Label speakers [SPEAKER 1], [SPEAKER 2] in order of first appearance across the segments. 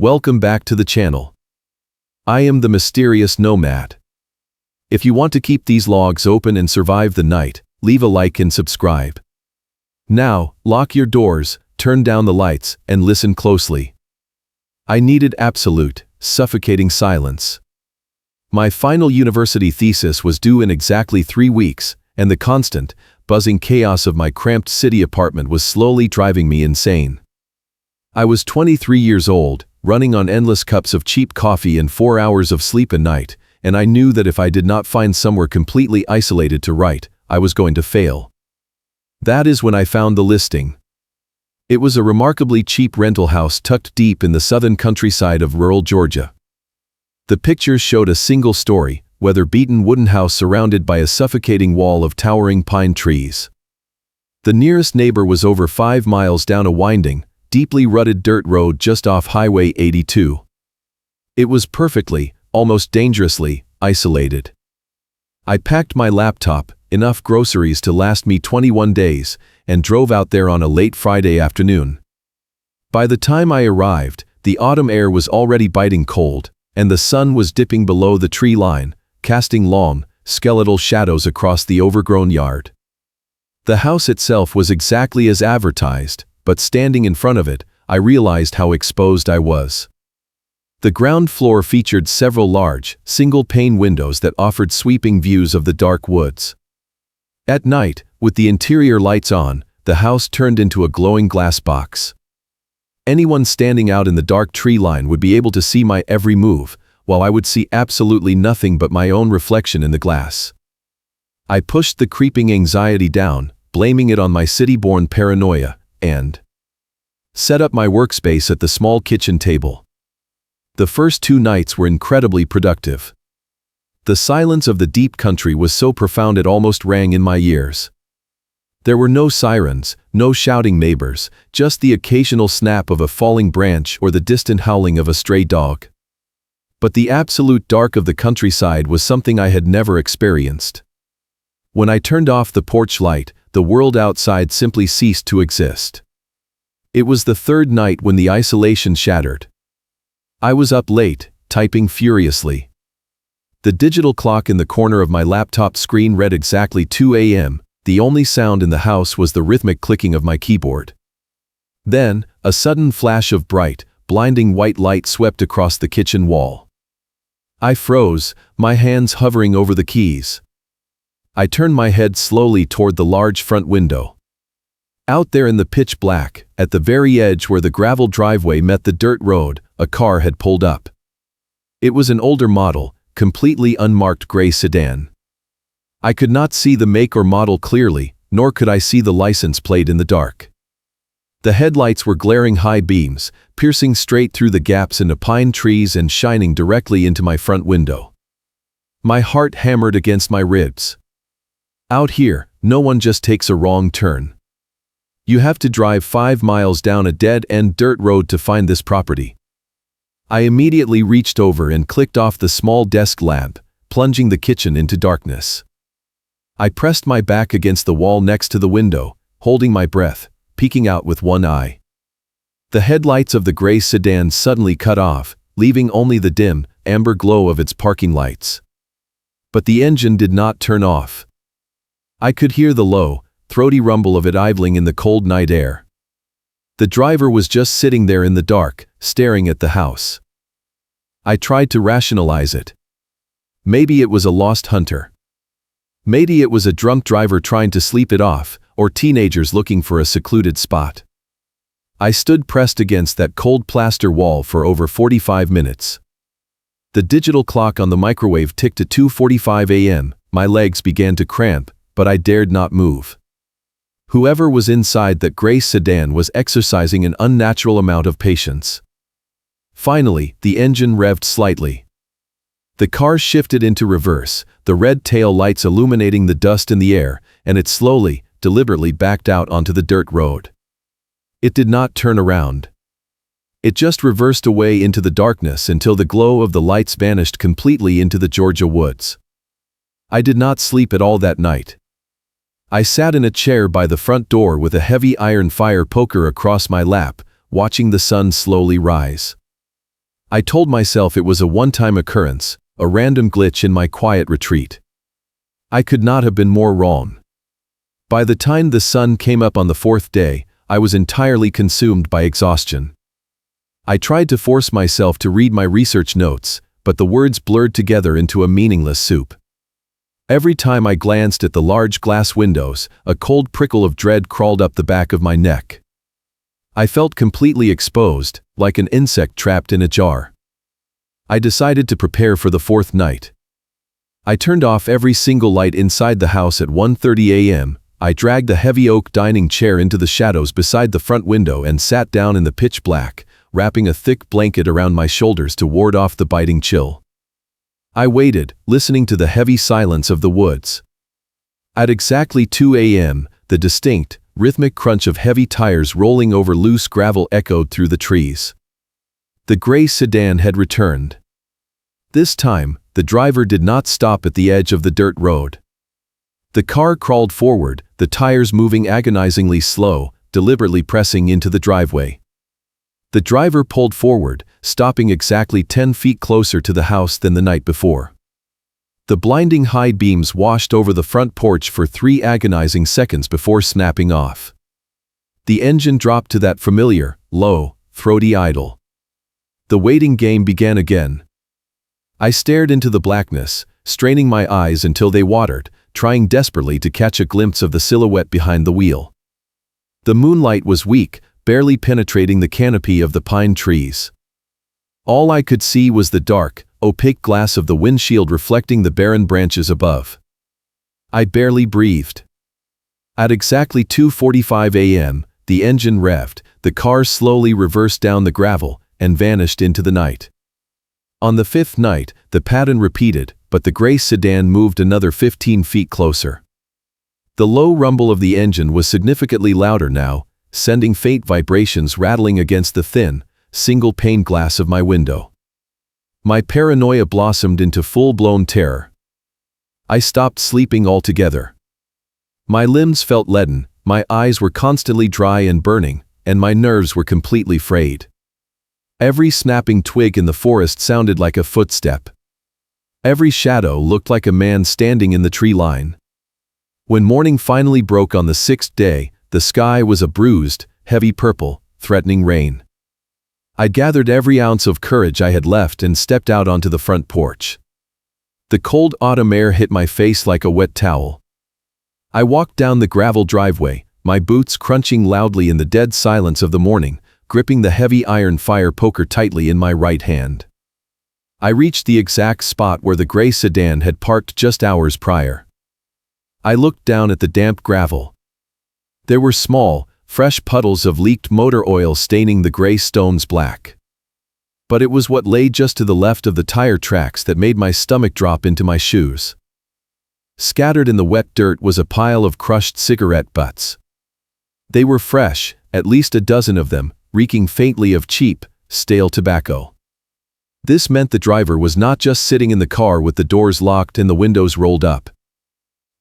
[SPEAKER 1] Welcome back to the channel. I am the mysterious nomad. If you want to keep these logs open and survive the night, leave a like and subscribe. Now, lock your doors, turn down the lights, and listen closely. I needed absolute, suffocating silence. My final university thesis was due in exactly 3 weeks, and the constant, buzzing chaos of my cramped city apartment was slowly driving me insane. I was 23 years old, running on endless cups of cheap coffee and 4 hours of sleep a night, and I knew that if I did not find somewhere completely isolated to write, I was going to fail. That is when I found the listing. It was a remarkably cheap rental house tucked deep in the southern countryside of rural Georgia. The pictures showed a single-story, weather-beaten wooden house surrounded by a suffocating wall of towering pine trees. The nearest neighbor was over 5 miles down a winding, deeply rutted dirt road just off Highway 82. It was perfectly, almost dangerously, isolated. I packed my laptop, enough groceries to last me 21 days, and drove out there on a late Friday afternoon. By the time I arrived, the autumn air was already biting cold, and the sun was dipping below the tree line, casting long, skeletal shadows across the overgrown yard. The house itself was exactly as advertised, but standing in front of it, I realized how exposed I was. The ground floor featured several large, single-pane windows that offered sweeping views of the dark woods. At night, with the interior lights on, the house turned into a glowing glass box. Anyone standing out in the dark tree line would be able to see my every move, while I would see absolutely nothing but my own reflection in the glass. I pushed the creeping anxiety down, blaming it on my city-born paranoia, and set up my workspace at the small kitchen table. The first 2 nights were incredibly productive. The silence of the deep country was so profound it almost rang in my ears. There were no sirens, no shouting neighbors, just the occasional snap of a falling branch or the distant howling of a stray dog. But the absolute dark of the countryside was something I had never experienced. When I turned off the porch light, the world outside simply ceased to exist. It was the 3rd night when the isolation shattered. I was up late, typing furiously. The digital clock in the corner of my laptop screen read exactly 2 a.m., the only sound in the house was the rhythmic clicking of my keyboard. Then, a sudden flash of bright, blinding white light swept across the kitchen wall. I froze, my hands hovering over the keys. I turned my head slowly toward the large front window. Out there in the pitch black, at the very edge where the gravel driveway met the dirt road, a car had pulled up. It was an older model, completely unmarked gray sedan. I could not see the make or model clearly, nor could I see the license plate in the dark. The headlights were glaring high beams, piercing straight through the gaps in the pine trees and shining directly into my front window. My heart hammered against my ribs. Out here, no one just takes a wrong turn. You have to drive 5 miles down a dead-end dirt road to find this property. I immediately reached over and clicked off the small desk lamp, plunging the kitchen into darkness. I pressed my back against the wall next to the window, holding my breath, peeking out with one eye. The headlights of the gray sedan suddenly cut off, leaving only the dim, amber glow of its parking lights. But the engine did not turn off. I could hear the low, throaty rumble of it idling in the cold night air. The driver was just sitting there in the dark, staring at the house. I tried to rationalize it. Maybe it was a lost hunter. Maybe it was a drunk driver trying to sleep it off, or teenagers looking for a secluded spot. I stood pressed against that cold plaster wall for over 45 minutes. The digital clock on the microwave ticked to 2:45 a.m., my legs began to cramp, but I dared not move. Whoever was inside that gray sedan was exercising an unnatural amount of patience. Finally, the engine revved slightly. The car shifted into reverse, the red tail lights illuminating the dust in the air, and it slowly, deliberately backed out onto the dirt road. It did not turn around. It just reversed away into the darkness until the glow of the lights vanished completely into the Georgia woods. I did not sleep at all that night. I sat in a chair by the front door with a heavy iron fire poker across my lap, watching the sun slowly rise. I told myself it was a one-time occurrence, a random glitch in my quiet retreat. I could not have been more wrong. By the time the sun came up on the fourth day, I was entirely consumed by exhaustion. I tried to force myself to read my research notes, but the words blurred together into a meaningless soup. Every time I glanced at the large glass windows, a cold prickle of dread crawled up the back of my neck. I felt completely exposed, like an insect trapped in a jar. I decided to prepare for the fourth night. I turned off every single light inside the house at 1:30 a.m., I dragged the heavy oak dining chair into the shadows beside the front window and sat down in the pitch black, wrapping a thick blanket around my shoulders to ward off the biting chill. I waited, listening to the heavy silence of the woods. At exactly 2 a.m., the distinct, rhythmic crunch of heavy tires rolling over loose gravel echoed through the trees. The gray sedan had returned. This time, the driver did not stop at the edge of the dirt road. The car crawled forward, the tires moving agonizingly slow, deliberately pressing into the driveway. The driver pulled forward, stopping exactly 10 feet closer to the house than the night before. The blinding high beams washed over the front porch for 3 agonizing seconds before snapping off. The engine dropped to that familiar, low, throaty idle. The waiting game began again. I stared into the blackness, straining my eyes until they watered, trying desperately to catch a glimpse of the silhouette behind the wheel. The moonlight was weak, barely penetrating the canopy of the pine trees. All I could see was the dark, opaque glass of the windshield reflecting the barren branches above. I barely breathed. At exactly 2:45 a.m., the engine revved, the car slowly reversed down the gravel, and vanished into the night. On the fifth night, the pattern repeated, but the gray sedan moved another 15 feet closer. The low rumble of the engine was significantly louder now, sending faint vibrations rattling against the thin, single-pane glass of my window. My paranoia blossomed into full-blown terror. I stopped sleeping altogether. My limbs felt leaden, my eyes were constantly dry and burning, and my nerves were completely frayed. Every snapping twig in the forest sounded like a footstep. Every shadow looked like a man standing in the tree line. When morning finally broke on the 6th day, the sky was a bruised, heavy purple, threatening rain. I gathered every ounce of courage I had left and stepped out onto the front porch. The cold autumn air hit my face like a wet towel. I walked down the gravel driveway, my boots crunching loudly in the dead silence of the morning, gripping the heavy iron fire poker tightly in my right hand. I reached the exact spot where the gray sedan had parked just hours prior. I looked down at the damp gravel. There were small, fresh puddles of leaked motor oil staining the gray stones black. But it was what lay just to the left of the tire tracks that made my stomach drop into my shoes. Scattered in the wet dirt was a pile of crushed cigarette butts. They were fresh, at least a dozen of them, reeking faintly of cheap, stale tobacco. This meant the driver was not just sitting in the car with the doors locked and the windows rolled up.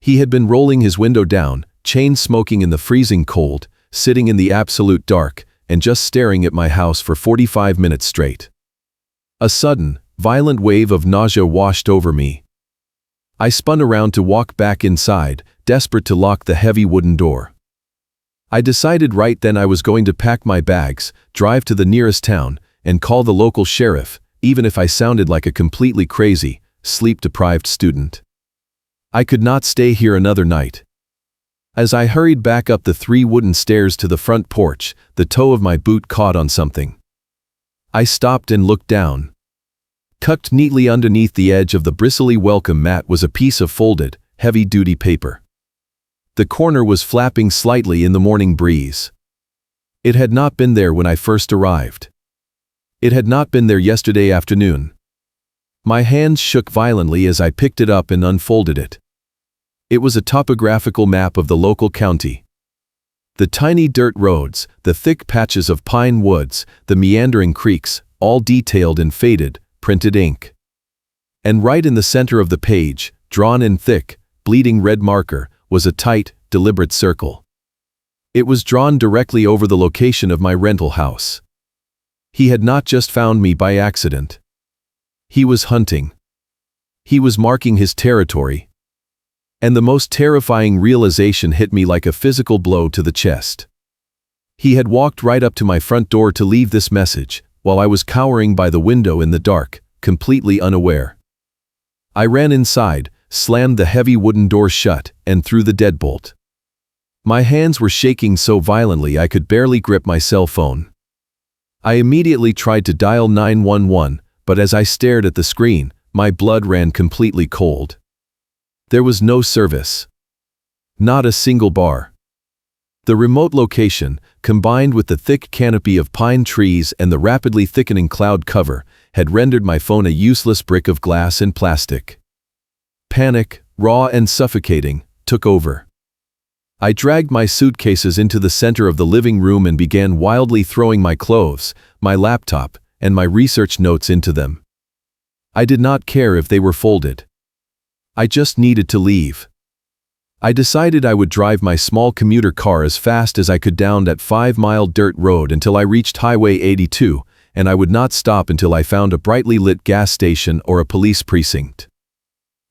[SPEAKER 1] He had been rolling his window down, chain smoking in the freezing cold, sitting in the absolute dark, and just staring at my house for 45 minutes straight. A sudden, violent wave of nausea washed over me. I spun around to walk back inside, desperate to lock the heavy wooden door. I decided right then I was going to pack my bags, drive to the nearest town, and call the local sheriff, even if I sounded like a completely crazy, sleep-deprived student. I could not stay here another night. As I hurried back up the 3 wooden stairs to the front porch, the toe of my boot caught on something. I stopped and looked down. Tucked neatly underneath the edge of the bristly welcome mat was a piece of folded, heavy-duty paper. The corner was flapping slightly in the morning breeze. It had not been there when I first arrived. It had not been there yesterday afternoon. My hands shook violently as I picked it up and unfolded it. It was a topographical map of the local county. The tiny dirt roads, the thick patches of pine woods, the meandering creeks, all detailed in faded, printed ink. And right in the center of the page, drawn in thick, bleeding red marker, was a tight, deliberate circle. It was drawn directly over the location of my rental house. He had not just found me by accident. He was hunting. He was marking his territory. And the most terrifying realization hit me like a physical blow to the chest. He had walked right up to my front door to leave this message, while I was cowering by the window in the dark, completely unaware. I ran inside, slammed the heavy wooden door shut, and threw the deadbolt. My hands were shaking so violently I could barely grip my cell phone. I immediately tried to dial 911, but as I stared at the screen, my blood ran completely cold. There was no service. Not a single bar. The remote location, combined with the thick canopy of pine trees and the rapidly thickening cloud cover, had rendered my phone a useless brick of glass and plastic. Panic, raw and suffocating, took over. I dragged my suitcases into the center of the living room and began wildly throwing my clothes, my laptop, and my research notes into them. I did not care if they were folded. I just needed to leave. I decided I would drive my small commuter car as fast as I could down that 5-mile dirt road until I reached Highway 82, and I would not stop until I found a brightly lit gas station or a police precinct.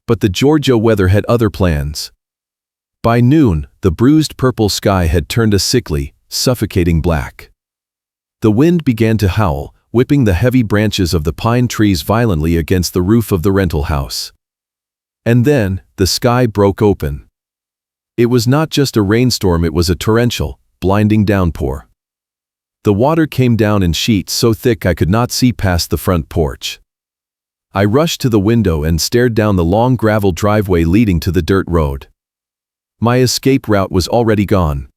[SPEAKER 1] But the Georgia weather had other plans. By noon, the bruised purple sky had turned a sickly, suffocating black. The wind began to howl, whipping the heavy branches of the pine trees violently against the roof of the rental house. And then, the sky broke open. It was not just a rainstorm, it was a torrential, blinding downpour. The water came down in sheets so thick I could not see past the front porch. I rushed to the window and stared down the long gravel driveway leading to the dirt road. My escape route was already gone.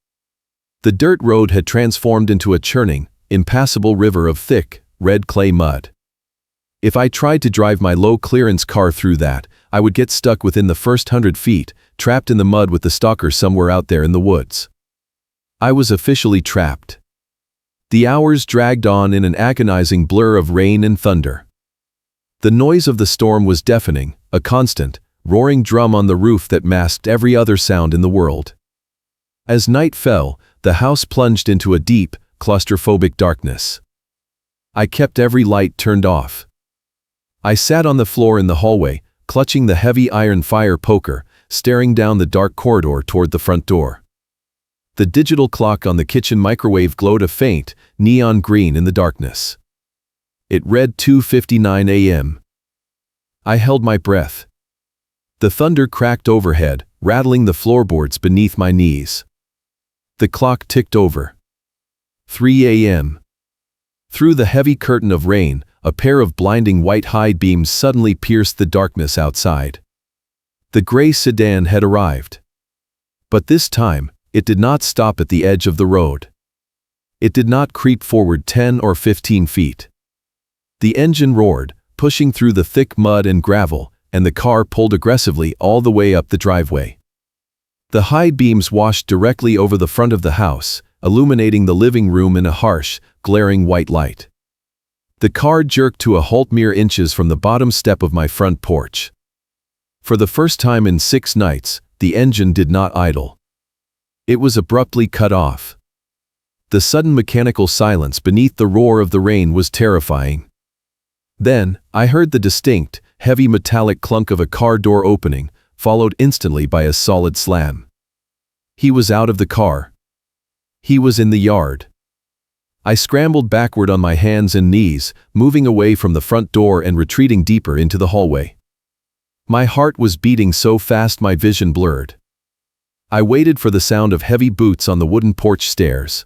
[SPEAKER 1] The dirt road had transformed into a churning, impassable river of thick, red clay mud. If I tried to drive my low-clearance car through that, I would get stuck within the first 100 feet, trapped in the mud with the Stalker somewhere out there in the woods. I was officially trapped. The hours dragged on in an agonizing blur of rain and thunder. The noise of the storm was deafening, a constant, roaring drum on the roof that masked every other sound in the world. As night fell, the house plunged into a deep, claustrophobic darkness. I kept every light turned off. I sat on the floor in the hallway, clutching the heavy iron fire poker, staring down the dark corridor toward the front door. The digital clock on the kitchen microwave glowed a faint, neon green in the darkness. It read 2:59 a.m. I held my breath. The thunder cracked overhead, rattling the floorboards beneath my knees. The clock ticked over. 3 a.m. Through the heavy curtain of rain, a pair of blinding white high beams suddenly pierced the darkness outside. The gray sedan had arrived. But this time, it did not stop at the edge of the road. It did not creep forward 10 or 15 feet. The engine roared, pushing through the thick mud and gravel, and the car pulled aggressively all the way up the driveway. The high beams washed directly over the front of the house, illuminating the living room in a harsh, glaring white light. The car jerked to a halt mere inches from the bottom step of my front porch. For the first time in 6 nights, the engine did not idle. It was abruptly cut off. The sudden mechanical silence beneath the roar of the rain was terrifying. Then, I heard the distinct, heavy metallic clunk of a car door opening, followed instantly by a solid slam. He was out of the car. He was in the yard. I scrambled backward on my hands and knees, moving away from the front door and retreating deeper into the hallway. My heart was beating so fast my vision blurred. I waited for the sound of heavy boots on the wooden porch stairs.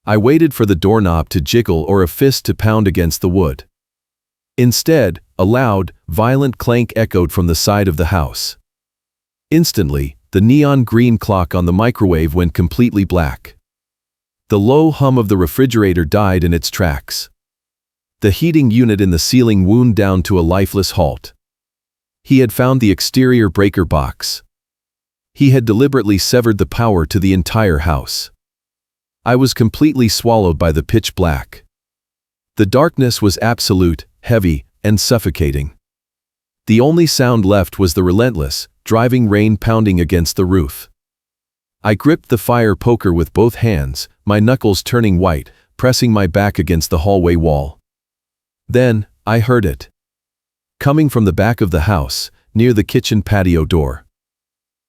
[SPEAKER 1] I waited for the doorknob to jiggle or a fist to pound against the wood. Instead, a loud, violent clank echoed from the side of the house. Instantly, the neon green clock on the microwave went completely black. The low hum of the refrigerator died in its tracks. The heating unit in the ceiling wound down to a lifeless halt. He had found the exterior breaker box. He had deliberately severed the power to the entire house. I was completely swallowed by the pitch black. The darkness was absolute, heavy, and suffocating. The only sound left was the relentless, driving rain pounding against the roof. I gripped the fire poker with both hands, my knuckles turning white, pressing my back against the hallway wall. Then, I heard it. Coming from the back of the house, near the kitchen patio door.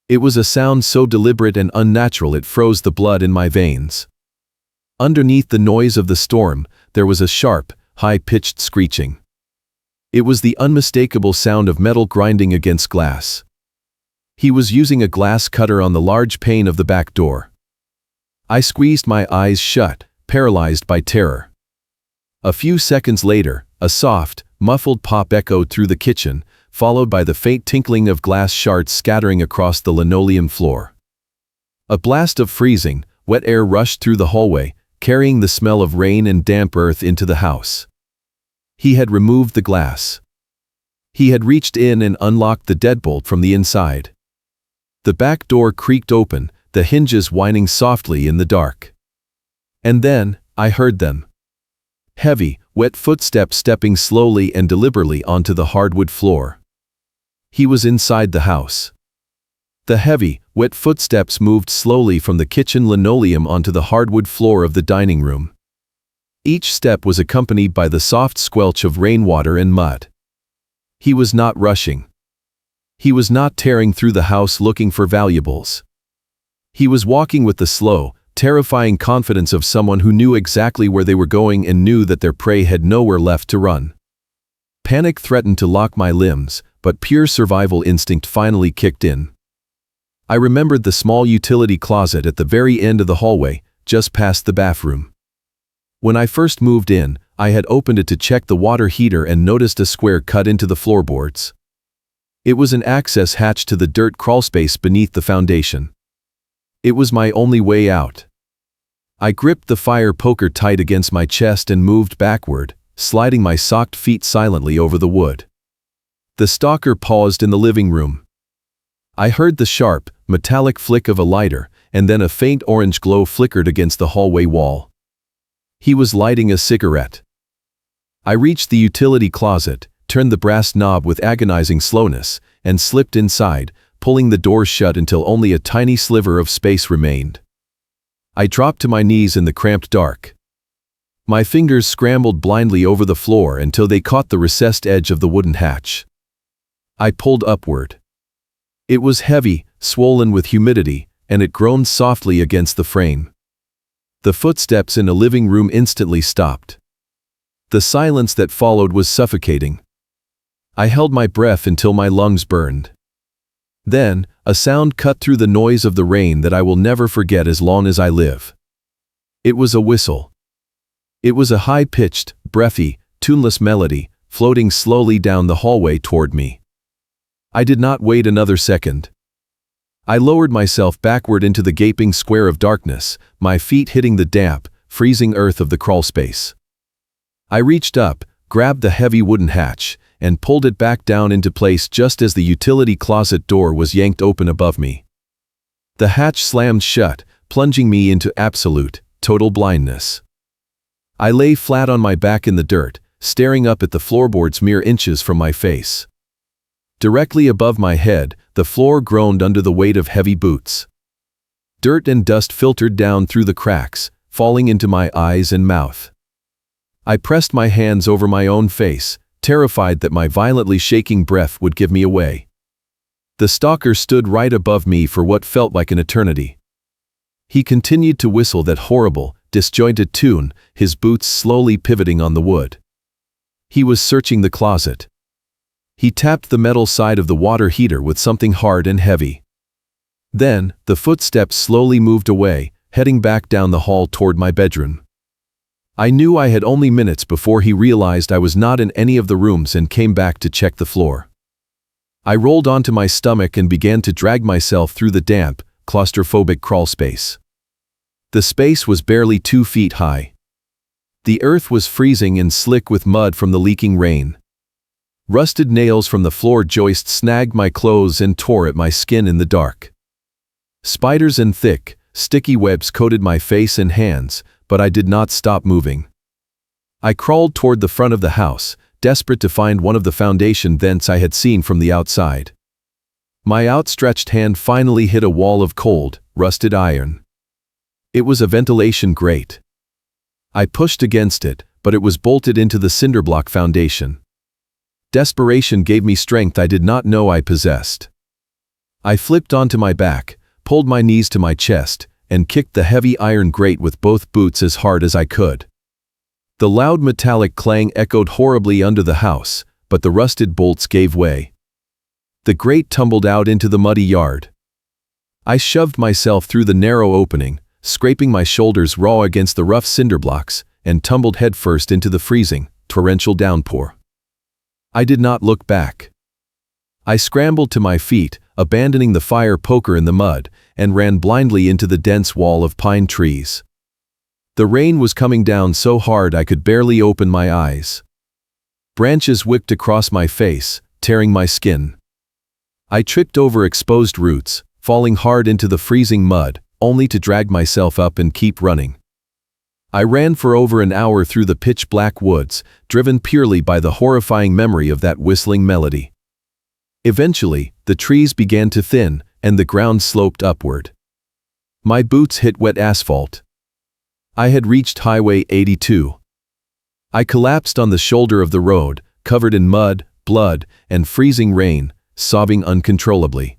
[SPEAKER 1] It was a sound so deliberate and unnatural it froze the blood in my veins. Underneath the noise of the storm, there was a sharp, high-pitched screeching. It was the unmistakable sound of metal grinding against glass. He was using a glass cutter on the large pane of the back door. I squeezed my eyes shut, paralyzed by terror. A few seconds later, a soft, muffled pop echoed through the kitchen, followed by the faint tinkling of glass shards scattering across the linoleum floor. A blast of freezing, wet air rushed through the hallway, carrying the smell of rain and damp earth into the house. He had removed the glass. He had reached in and unlocked the deadbolt from the inside. The back door creaked open, the hinges whining softly in the dark. And then, I heard them. Heavy, wet footsteps stepping slowly and deliberately onto the hardwood floor. He was inside the house. The heavy, wet footsteps moved slowly from the kitchen linoleum onto the hardwood floor of the dining room. Each step was accompanied by the soft squelch of rainwater and mud. He was not rushing. He was not tearing through the house looking for valuables. He was walking with the slow, terrifying confidence of someone who knew exactly where they were going and knew that their prey had nowhere left to run. Panic threatened to lock my limbs, but pure survival instinct finally kicked in. I remembered the small utility closet at the very end of the hallway, just past the bathroom. When I first moved in, I had opened it to check the water heater and noticed a square cut into the floorboards. It was an access hatch to the dirt crawlspace beneath the foundation. It was my only way out. I gripped the fire poker tight against my chest and moved backward, sliding my socked feet silently over the wood. The stalker paused in the living room. I heard the sharp, metallic flick of a lighter, and then a faint orange glow flickered against the hallway wall. He was lighting a cigarette. I reached the utility closet, turned the brass knob with agonizing slowness, and slipped inside, pulling the door shut until only a tiny sliver of space remained. I dropped to my knees in the cramped dark. My fingers scrambled blindly over the floor until they caught the recessed edge of the wooden hatch. I pulled upward. It was heavy, swollen with humidity, and it groaned softly against the frame. The footsteps in the living room instantly stopped. The silence that followed was suffocating. I held my breath until my lungs burned. Then, a sound cut through the noise of the rain that I will never forget as long as I live. It was a whistle. It was a high-pitched, breathy, tuneless melody, floating slowly down the hallway toward me. I did not wait another second. I lowered myself backward into the gaping square of darkness, my feet hitting the damp, freezing earth of the crawlspace. I reached up, grabbed the heavy wooden hatch, and pulled it back down into place just as the utility closet door was yanked open above me. The hatch slammed shut, plunging me into absolute, total blindness. I lay flat on my back in the dirt, staring up at the floorboards mere inches from my face. Directly above my head, the floor groaned under the weight of heavy boots. Dirt and dust filtered down through the cracks, falling into my eyes and mouth. I pressed my hands over my own face, terrified that my violently shaking breath would give me away. The stalker stood right above me for what felt like an eternity. He continued to whistle that horrible, disjointed tune, his boots slowly pivoting on the wood. He was searching the closet. He tapped the metal side of the water heater with something hard and heavy. Then, the footsteps slowly moved away, heading back down the hall toward my bedroom. I knew I had only minutes before he realized I was not in any of the rooms and came back to check the floor. I rolled onto my stomach and began to drag myself through the damp, claustrophobic crawlspace. The space was barely 2 feet high. The earth was freezing and slick with mud from the leaking rain. Rusted nails from the floor joists snagged my clothes and tore at my skin in the dark. Spiders and thick, sticky webs coated my face and hands, but I did not stop moving. I crawled toward the front of the house, desperate to find one of the foundation vents I had seen from the outside. My outstretched hand finally hit a wall of cold, rusted iron. It was a ventilation grate. I pushed against it, but it was bolted into the cinderblock foundation. Desperation gave me strength I did not know I possessed. I flipped onto my back, pulled my knees to my chest, and kicked the heavy iron grate with both boots as hard as I could. The loud metallic clang echoed horribly under the house, but the rusted bolts gave way. The grate tumbled out into the muddy yard. I shoved myself through the narrow opening, scraping my shoulders raw against the rough cinder blocks, and tumbled headfirst into the freezing, torrential downpour. I did not look back. I scrambled to my feet, abandoning the fire poker in the mud, and ran blindly into the dense wall of pine trees. The rain was coming down so hard I could barely open my eyes. Branches whipped across my face, tearing my skin. I tripped over exposed roots, falling hard into the freezing mud, only to drag myself up and keep running. I ran for over an hour through the pitch-black woods, driven purely by the horrifying memory of that whistling melody. Eventually, the trees began to thin, and the ground sloped upward. My boots hit wet asphalt. I had reached Highway 82. I collapsed on the shoulder of the road, covered in mud, blood, and freezing rain, sobbing uncontrollably.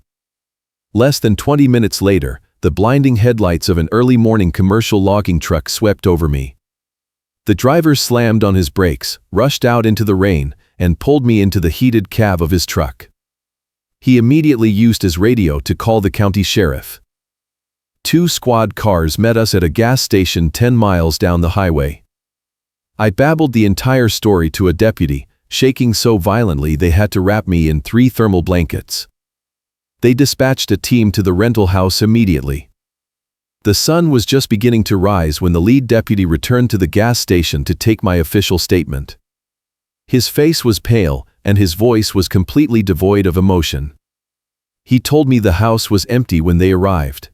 [SPEAKER 1] Less than 20 minutes later, the blinding headlights of an early morning commercial logging truck swept over me. The driver slammed on his brakes, rushed out into the rain, and pulled me into the heated cab of his truck. He immediately used his radio to call the county sheriff. 2 squad cars met us at a gas station 10 miles down the highway. I babbled the entire story to a deputy, shaking so violently they had to wrap me in 3 thermal blankets. They dispatched a team to the rental house immediately. The sun was just beginning to rise when the lead deputy returned to the gas station to take my official statement. His face was pale, and his voice was completely devoid of emotion. He told me the house was empty when they arrived.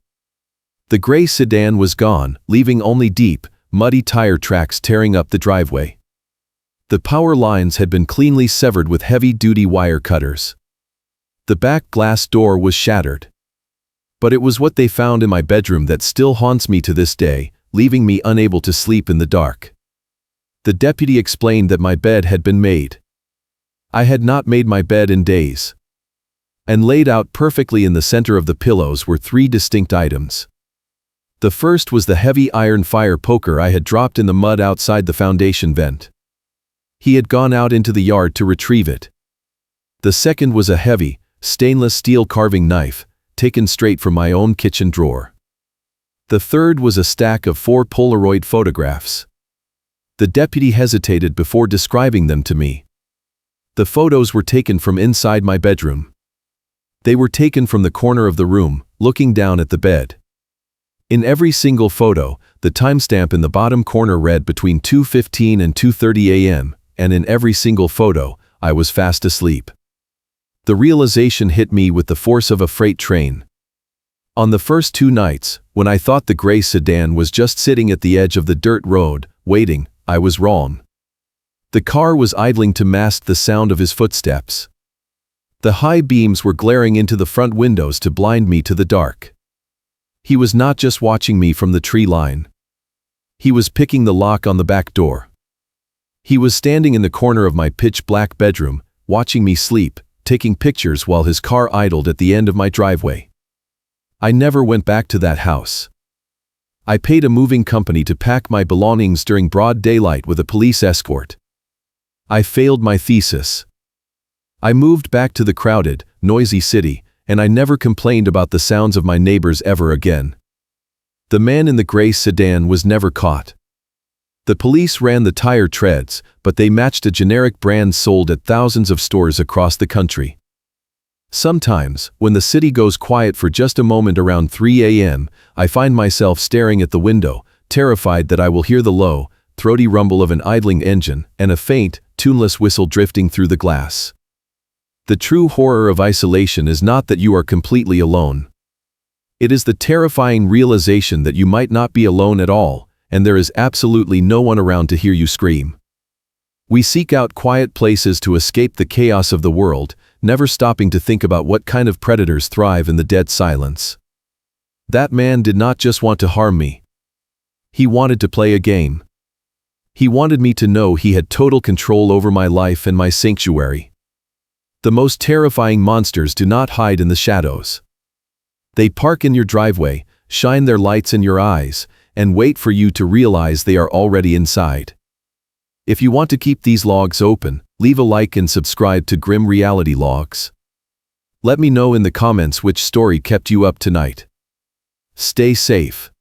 [SPEAKER 1] The gray sedan was gone, leaving only deep, muddy tire tracks tearing up the driveway. The power lines had been cleanly severed with heavy-duty wire cutters. The back glass door was shattered. But it was what they found in my bedroom that still haunts me to this day, leaving me unable to sleep in the dark. The deputy explained that my bed had been made. I had not made my bed in days. And laid out perfectly in the center of the pillows were 3 distinct items. The first was the heavy iron fire poker I had dropped in the mud outside the foundation vent. He had gone out into the yard to retrieve it. The second was a heavy, stainless steel carving knife, taken straight from my own kitchen drawer. The third was a stack of 4 Polaroid photographs. The deputy hesitated before describing them to me. The photos were taken from inside my bedroom. They were taken from the corner of the room, looking down at the bed. In every single photo, the timestamp in the bottom corner read between 2:15 and 2:30 a.m., and in every single photo, I was fast asleep. The realization hit me with the force of a freight train. On the first 2 nights, when I thought the gray sedan was just sitting at the edge of the dirt road, waiting, I was wrong. The car was idling to mask the sound of his footsteps. The high beams were glaring into the front windows to blind me to the dark. He was not just watching me from the tree line. He was picking the lock on the back door. He was standing in the corner of my pitch-black bedroom, watching me sleep, taking pictures while his car idled at the end of my driveway. I never went back to that house. I paid a moving company to pack my belongings during broad daylight with a police escort. I failed my thesis. I moved back to the crowded, noisy city, and I never complained about the sounds of my neighbors ever again. The man in the gray sedan was never caught. The police ran the tire treads, but they matched a generic brand sold at thousands of stores across the country. Sometimes, when the city goes quiet for just a moment around 3 a.m., I find myself staring at the window, terrified that I will hear the low, throaty rumble of an idling engine and a faint, tuneless whistle drifting through the glass. The true horror of isolation is not that you are completely alone. It is the terrifying realization that you might not be alone at all, and there is absolutely no one around to hear you scream. We seek out quiet places to escape the chaos of the world, never stopping to think about what kind of predators thrive in the dead silence. That man did not just want to harm me. He wanted to play a game. He wanted me to know he had total control over my life and my sanctuary. The most terrifying monsters do not hide in the shadows. They park in your driveway, shine their lights in your eyes, and wait for you to realize they are already inside. If you want to keep these logs open, leave a like and subscribe to Grim Reality Logs. Let me know in the comments which story kept you up tonight. Stay safe.